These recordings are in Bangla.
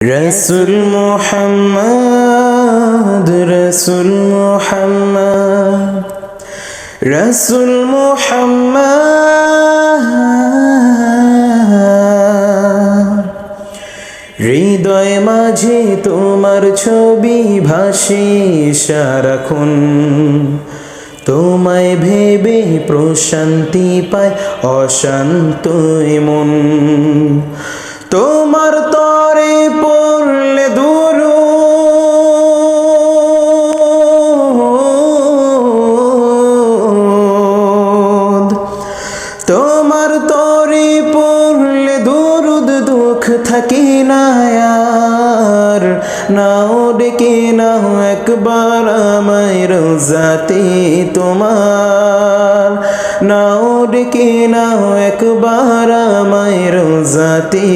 রসুল মুহাম্মদ রসুল মুহাম্মদ রসুল মুহাম্মদ হৃদয় মাঝে তোমার ছবি ভাসে সারাক্ষণ, তোমায় ভেবে প্রশান্তি পায় অশান্ত মন। তোমার তরে পড়লে দুরূদ, তোমার তরে পড়লে দুরূদ, দুঃখ থাকে না আর। নাও ডেকে নাও একবার আমায় রোজাতে তোমার, নাও ডেকে নাও একবার আমায় রোজাতে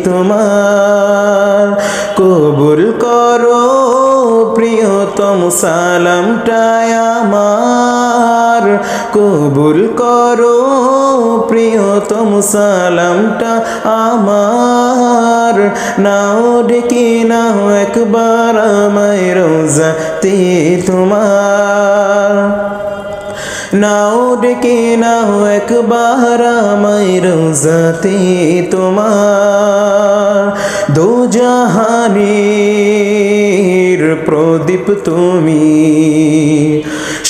তোমার। কবুল করো প্রিয়তম সালামটায় আমার, কবুল করো প্রিয়তম সালামটা আমার। নাও ডেকে নাও একবার আমায় রোজাতে তোমার, নাও ডেকে নাও একবার আমায় রোজাতে তোমার। দোজাহানের প্রদীপ তুমি,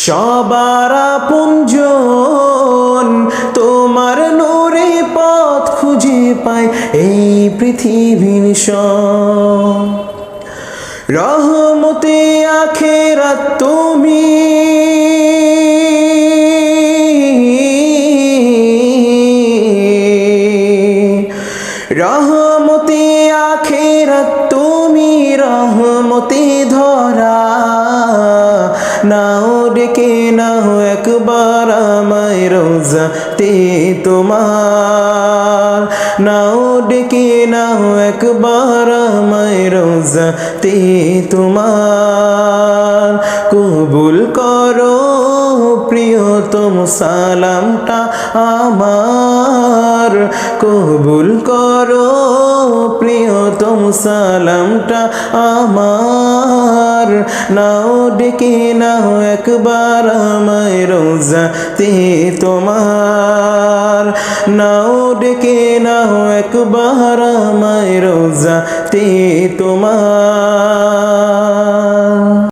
সবার আপনজন, তোমার নূরে পথ খুঁজে পায় এই পৃথিবীর সব। রহমতে আখেরাত তুমি, রহমতে আখেরাত তুমি, রহমতে ধরা। নাও ডেকে নাও একবার আমায় রোজাতে তোমার, নাও ডেকে নাও একবার আমায় রোজাতে তোমার। কবুল করো প্রিয়তম সালামটা আমার, কবুল করো প্রিয়তম সালামটা আমার। নাও ডেকে নাও একবার আমায় রোজাতে তোমার, নাও ডেকে নাও একবার আমায় রোজাতে তোমার।